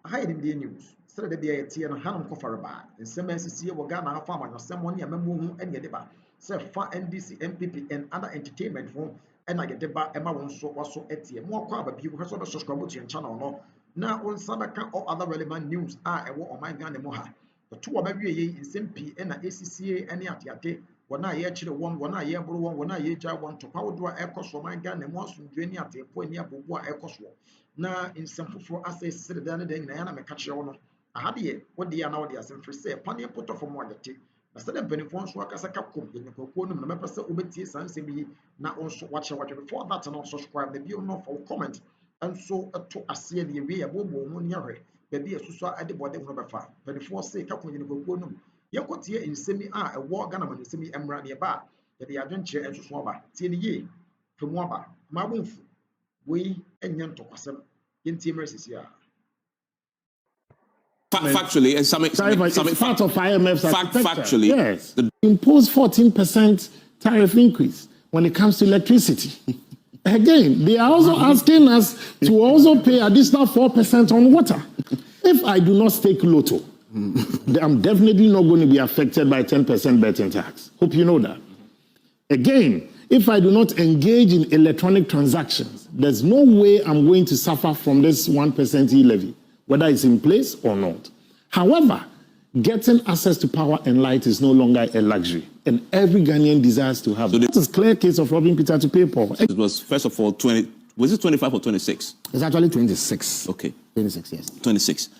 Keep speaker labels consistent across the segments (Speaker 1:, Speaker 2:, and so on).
Speaker 1: I hide in the news. Instead of the AT and Hanum Kofaraba, and some SCA Wagana farm or someone near Memu and Yadeba, say far NDC, MPP, and other entertainment form, and I get the bar Emma won so also AT, more crowd people because of the subscribe to your channel. No, now on Sabaka or other relevant news are a war on my gun moha. The two of every in Simpi and ACCA and Yatiate. Wana ye chire won wana ye bro won wana ye ja won to power do ekoso man ga na mo asundwani atepo ani abobo ekoso na insamfofo asay sire dan den na me ka chire wono ahade ye wode ya na wode asem free say pane poto fo mo adete na sade mpanifo nso akasa ka kom ye kokko num na mepese obetie sanse bi na onso wache before that na subscribe na bi no for comment and so to ase ne we ya bobo mu nyahwe ba bi asusu ade bode no befa mpanifo say ka kom ye kokko num Yakotia in semi a war Ghana man semi emra nearby, that the adventure and swabber, TNE, from Waba, Mabunfu, we and Yan Tokasem, in Timers here.
Speaker 2: Factually, and some
Speaker 3: part of IMF's
Speaker 2: factually,
Speaker 3: yes, imposed 14% tariff increase when it comes to electricity. Again, they are also asking us to also pay additional 4% on water. If I do not stake Lotto, I'm definitely not going to be affected by 10% betting tax. Hope you know that. Again, if I do not engage in electronic transactions, there's no way I'm going to suffer from this 1% e-levy, whether it's in place or not. However, getting access to power and light is no longer a luxury, and every Ghanaian desires to have. So this is a clear case of robbing Peter to pay Paul.
Speaker 2: It was, first of all, was it 25 or 26?
Speaker 4: It's actually 26.
Speaker 2: Okay.
Speaker 4: 26, yes.
Speaker 2: 26.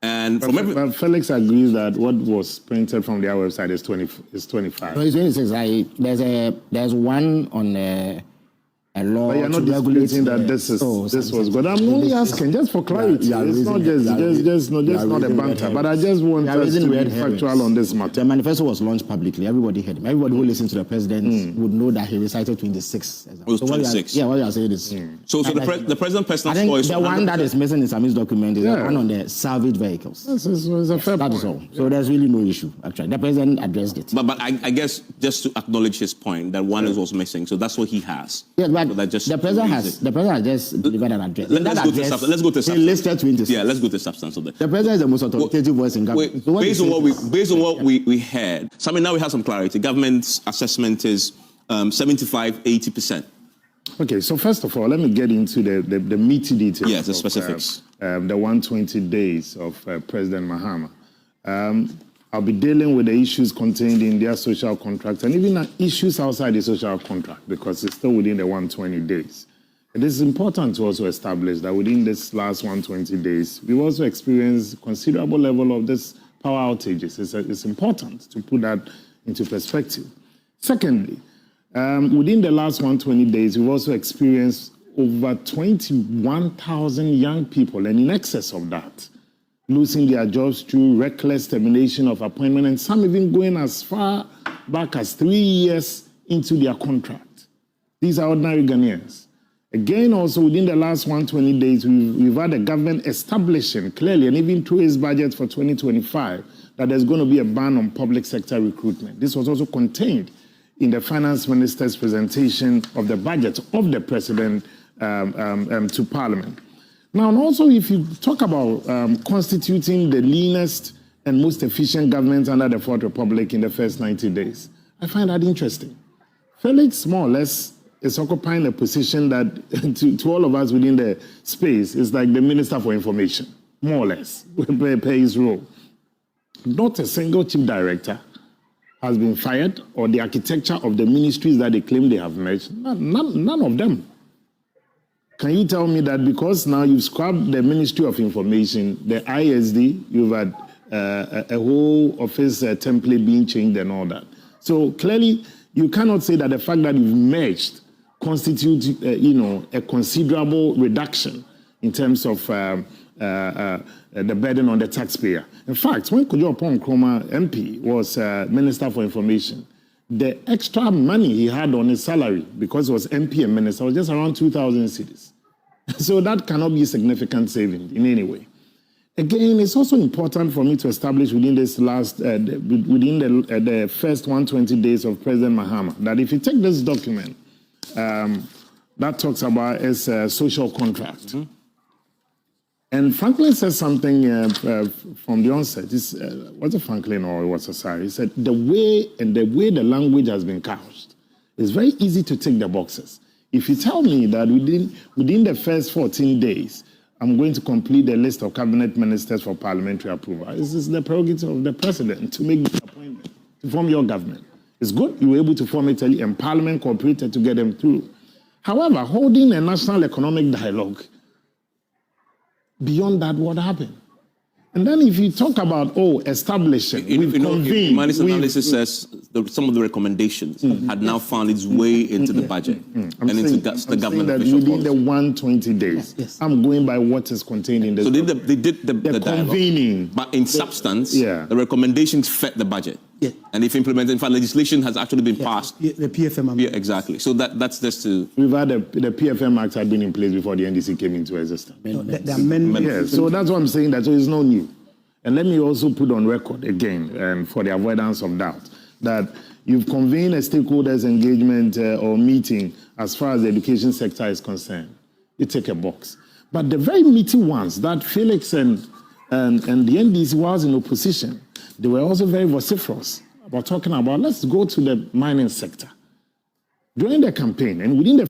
Speaker 2: And from
Speaker 3: but Felix agrees that what was printed from their website is 25.
Speaker 4: No, it's 26. There's one on a law.
Speaker 3: But you're not disputing that this was good. I'm only asking just for clarity. It's not just not a banter. But I just want us to be factual on this matter.
Speaker 4: The manifesto was launched publicly. Everybody heard him. Everybody who listened to the president would know that he recited 26.
Speaker 2: It was 26.
Speaker 4: What you are saying is.
Speaker 2: So the president's personal choice.
Speaker 4: The one that is missing in Sammy's document is the one on the salvage vehicles.
Speaker 3: It's a fair point.
Speaker 4: That is all. So there's really no issue, actually. The president addressed it.
Speaker 2: But I guess just to acknowledge his point that one is also missing. So that's what he has.
Speaker 4: Yes, but
Speaker 2: so
Speaker 4: the president has just delivered an address.
Speaker 2: Let's go to substance.
Speaker 4: He listed 26.
Speaker 2: Yeah, let's go to substance of that.
Speaker 4: The president is the most authoritative voice in government. So
Speaker 2: based on what we heard, so I mean now we have some clarity. Government's assessment is 75-80%.
Speaker 3: Okay, so first of all, let me get into the meaty details.
Speaker 2: Yes, the specifics.
Speaker 3: The 120 days of President Mahama. I'll be dealing with the issues contained in their social contract and even issues outside the social contract because it's still within the 120 days. It is important to also establish that within this last 120 days, we've also experienced considerable level of this power outages. It's important to put that into perspective. Secondly, within the last 120 days, we've also experienced over 21,000 young people, and in excess of that, losing their jobs through reckless termination of appointment, and some even going as far back as 3 years into their contract. These are ordinary Ghanaians. Again, also within the last 120 days, we've had the government establishing clearly, and even through its budget for 2025, that there's going to be a ban on public sector recruitment. This was also contained in the finance minister's presentation of the budget of the president to Parliament. Now, and also, if you talk about constituting the leanest and most efficient government under the Fourth Republic in the first 90 days, I find that interesting. Felix, more or less, is occupying a position that, to all of us within the space, is like the Minister for Information, more or less, per his role. Not a single chief director has been fired, or the architecture of the ministries that they claim they have merged, none of them. Can you tell me that because now you've scrapped the Ministry of Information, the ISD, you've had a whole office template being changed and all that? So clearly, you cannot say that the fact that you've merged constitutes, a considerable reduction in terms of the burden on the taxpayer. In fact, when Kojo Nkrumah MP was Minister for Information, the extra money he had on his salary, because it was MP and minister, was just around 2,000 cedis. So that cannot be a significant saving in any way. Again, it's also important for me to establish within this last, within the first 120 days of President Mahama, that if you take this document that talks about his social contract, And Franklin said something from the onset. Was it Franklin or was it Sorry? He said the way the language has been couched, it's very easy to tick the boxes. If you tell me that within the first 14 days, I'm going to complete the list of cabinet ministers for parliamentary approval, this is the prerogative of the president to make the appointment, to form your government. It's good you were able to form it early and parliament cooperated to get them through. However, holding a national economic dialogue, beyond that, what happened? And then if you talk about, establishing,
Speaker 2: Humanist analysis says some of the recommendations had now found its way into the budget and into the government
Speaker 3: that
Speaker 2: official
Speaker 3: within
Speaker 2: policy.
Speaker 3: the 120 days, I'm going by what is contained in the.
Speaker 2: So they did the
Speaker 3: convening.
Speaker 2: dialogue, but in substance, the recommendations fed the budget.
Speaker 4: Yeah.
Speaker 2: And if implemented, in fact, legislation has actually been passed.
Speaker 4: The PFM.
Speaker 2: Yeah, exactly. So that's just to.
Speaker 3: We've had the PFM Act had been in place before the NDC came into existence.
Speaker 4: The amendment.
Speaker 3: Yes, so that's what I'm saying. That so it's no new. And let me also put on record again, for the avoidance of doubt, that you've convened a stakeholders engagement or meeting as far as the education sector is concerned. You take a box. But the very meaty ones that Felix and the NDC was in opposition, they were also very vociferous about talking about, let's go to the mining sector. During the campaign and within the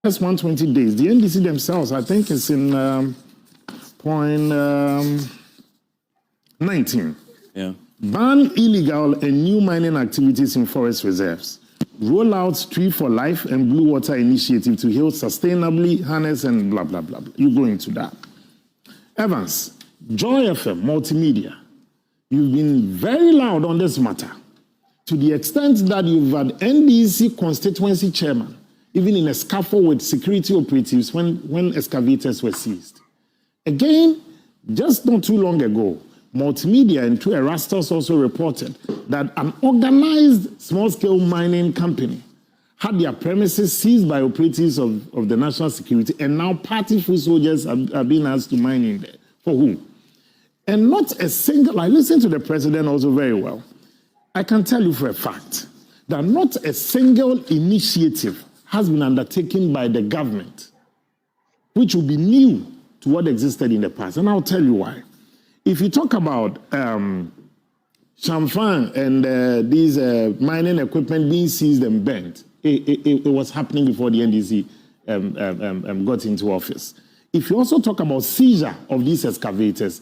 Speaker 3: first 120 days, the NDC themselves, I think it's in point 19.
Speaker 2: Yeah.
Speaker 3: Ban illegal and new mining activities in forest reserves. Roll out Tree for Life and Blue Water Initiative to heal sustainably, harness and blah, blah, blah. You go into that. Evans, Joy FM, multimedia. You've been very loud on this matter to the extent that you've had NDC constituency chairman even in a scuffle with security operatives when excavators were seized. Again, just not too long ago, multimedia and two Erastus also reported that an organized small-scale mining company had their premises seized by operatives of the national security, and now party foot soldiers are being asked to mine in there. For who? And not a single, I listened to the president also very well. I can tell you for a fact that not a single initiative has been undertaken by the government, which will be new to what existed in the past. And I'll tell you why. If you talk about Champagne and these mining equipment being seized and burnt, it was happening before the NDC got into office. If you also talk about seizure of these excavators,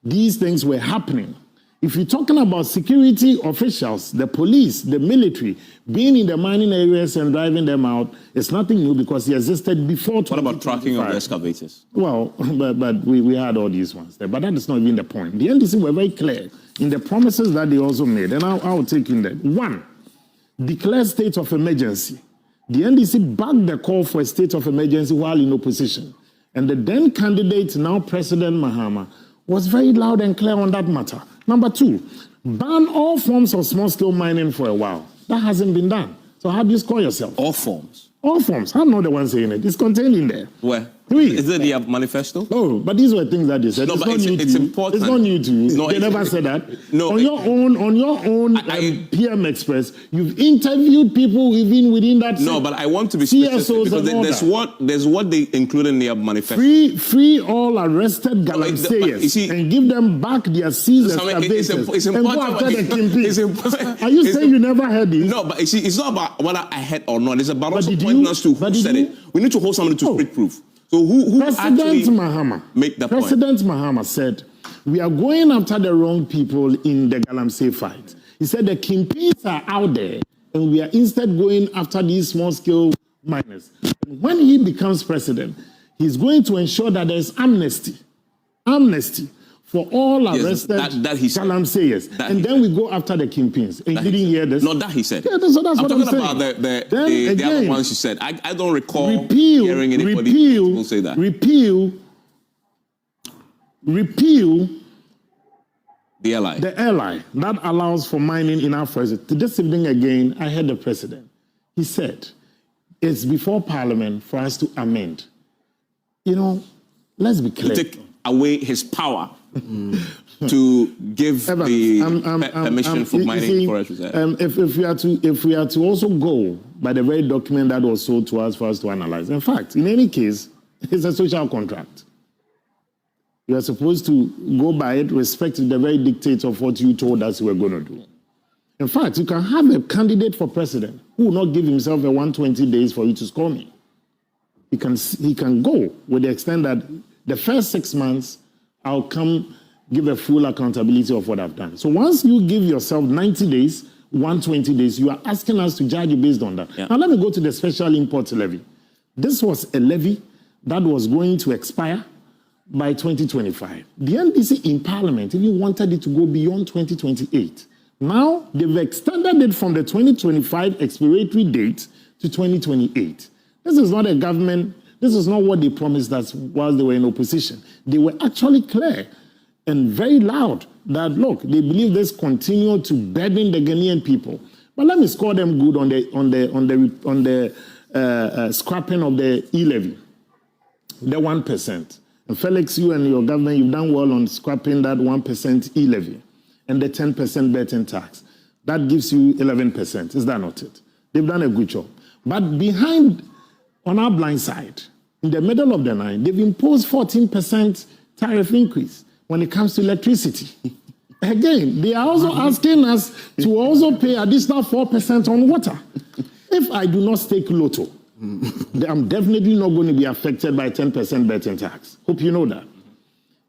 Speaker 3: these things were happening. If you're talking about security officials, the police, the military, being in the mining areas and driving them out, it's nothing new because it existed before 2025.
Speaker 2: What about tracking of the excavators?
Speaker 3: Well, but we had all these ones there, but that is not even the point. The NDC were very clear in the promises that they also made, and I'll take in that. One, declare state of emergency. The NDC backed the call for a state of emergency while in opposition, and the then candidate, now President Mahama, was very loud and clear on that matter. Number two, ban all forms of small-scale mining for a while. That hasn't been done. So how do you score yourself?
Speaker 2: All forms?
Speaker 3: All forms. I'm not the one saying it. It's contained in there.
Speaker 2: Where?
Speaker 3: Three.
Speaker 2: Is it the manifesto?
Speaker 3: Oh, but these were things that they said.
Speaker 2: No,
Speaker 3: it's
Speaker 2: but
Speaker 3: not new to
Speaker 2: it's
Speaker 3: you.
Speaker 2: important.
Speaker 3: It's not new to you.
Speaker 2: No,
Speaker 3: they never said that.
Speaker 2: No,
Speaker 3: on your own PM Express, you've interviewed people even within that.
Speaker 2: No, but I want to be specific because there's what they include in their manifesto.
Speaker 3: Free all arrested galamseyers and give them back their seized excavators and go after the kingpin. Are you saying you never heard this?
Speaker 2: No, but it's not about whether I heard or not. It's about also pointing us to who said it. We need to hold somebody to street proof. So who actually
Speaker 3: Mahama
Speaker 2: make the
Speaker 3: President Mahama said, we are going after the wrong people in the Galamsey fight. He said the kingpins are out there and we are instead going after these small-scale miners. And when he becomes president, he's going to ensure that there's amnesty for all arrested galamseyers. And then we go after the kingpins. And you didn't hear this?
Speaker 2: No, that he said.
Speaker 3: Yeah, so that's what I'm
Speaker 2: talking about the other ones you said. I don't recall hearing anybody say that. Repeal the LI.
Speaker 3: The LI that allows for mining in our forests. This evening again, I heard the president. He said, it's before Parliament for us to amend. You know, let's be clear.
Speaker 2: away his power to give the permission for mining forest reserve.
Speaker 3: If we are to also go by the very document that was sold to us for us to analyze, in fact, in any case, it's a social contract. You are supposed to go by it, respect the very dictates of what you told us you were going to do. In fact, you can have a candidate for president who will not give himself a 120 days for you to score me. He can go with the extent that the first 6 months, I'll come give a full accountability of what I've done. So once you give yourself 90 days, 120 days, you are asking us to judge you based on that. Yeah. Now let me go to the special import levy. This was a levy that was going to expire by 2025. The NDC in Parliament even wanted it to go beyond 2028. Now they've extended it from the 2025 expiration date to 2028. This is not a government, this is not what they promised us while they were in opposition. They were actually clear and very loud that, look, they believe this continued to burden the Ghanaian people. But let me score them good on the scrapping of the e-levy, the 1%. And Felix, you and your government, you've done well on scrapping that 1% e-levy and the 10% betting tax. That gives you 11%. Is that not it? They've done a good job. But behind, on our blind side, in the middle of the night, they've imposed 14% tariff increase when it comes to electricity. Again, they are also asking us to also pay additional 4% on water. If I do not stake Lotto, I'm definitely not going to be affected by 10% betting tax. Hope you know that.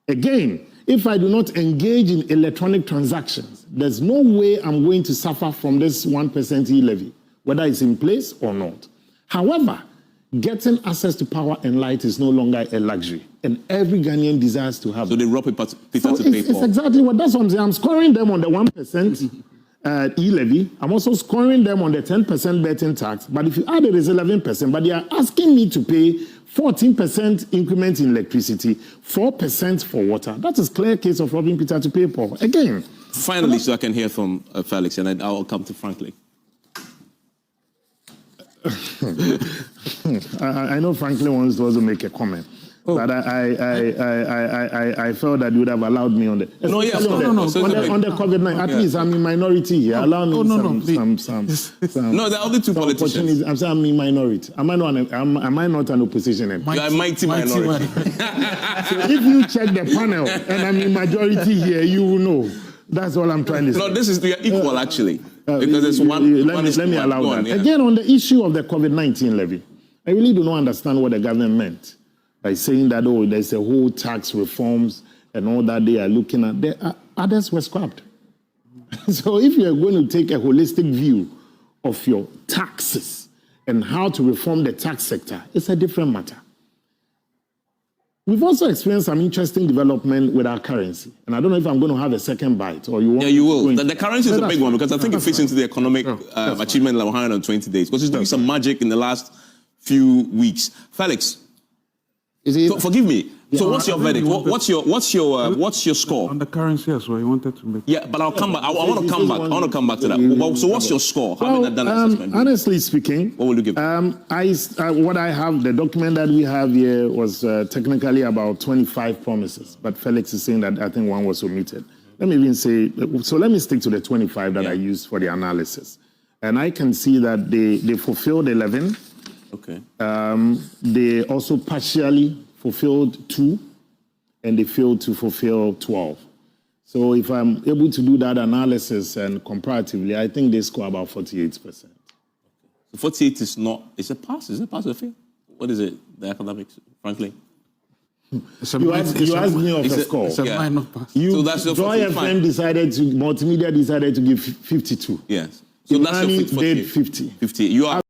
Speaker 3: Again, if I do not engage in electronic transactions, there's no way I'm going to suffer from this 1% e-levy, whether it's in place or not. However, getting access to power and light is no longer a luxury, and every Ghanaian desires to have it.
Speaker 2: So they rob Peter to pay for.
Speaker 3: It's exactly what that's what I'm saying. I'm scoring them on the 1% e-levy. I'm also scoring them on the 10% betting tax. But if you add it, it's 11%. But they are asking me to pay 14% increment in electricity, 4% for water. That is clear case of robbing Peter to pay Paul. Again.
Speaker 2: Finally, so I can hear from Felix, and then I'll come to Franklin.
Speaker 3: I know Franklin wants to also make a comment, but I felt that you would have allowed me on the on the COVID-19. At least I'm in minority here. Allow me some.
Speaker 2: No, there are only two politicians.
Speaker 3: I'm saying I'm in minority. Am I not an opposition MP?
Speaker 2: You are a mighty minority.
Speaker 3: So if you check the panel and I'm in majority here, you will know. That's all I'm trying to say.
Speaker 2: No, we are equal actually. Because it's one.
Speaker 3: Let me allow that. Yeah. Again, on the issue of the COVID-19 levy, I really do not understand what the government meant by saying that, oh, there's a whole tax reforms and all that they are looking at. Others were scrapped. So if you are going to take a holistic view of your taxes and how to reform the tax sector, it's a different matter. We've also experienced some interesting development with our currency. And I don't know if I'm going to have a second bite or you want.
Speaker 2: Yeah, you will. The currency is a big one because I think it fits into the economic achievement level 120 days. Because it's doing some magic in the last few weeks. Felix, so forgive me. Yeah, so what's your verdict? What's your score?
Speaker 5: On the currency as well, you wanted to make.
Speaker 2: Yeah, but I'll come back. I want to come back. I want to come back to that. So what's your score?
Speaker 3: Honestly speaking,
Speaker 2: what will you give?
Speaker 3: What I have, the document that we have here was technically about 25 promises, but Felix is saying that I think one was omitted. Let me even say, so let me stick to the 25 that I used for the analysis, and I can see that they fulfilled 11.
Speaker 2: Okay.
Speaker 3: They also partially fulfilled 2, and they failed to fulfill 12. So if I'm able to do that analysis and comparatively, I think they score about 48%.
Speaker 2: So 48 is not, it's a pass. Is it a pass or a fail? What is it, the academics, frankly?
Speaker 3: You asked me of a score.
Speaker 5: It's a minor pass.
Speaker 2: So that's your
Speaker 3: Joy FM multimedia decided to give 52.
Speaker 2: Yes. So that's your
Speaker 3: 50.
Speaker 2: 50. You are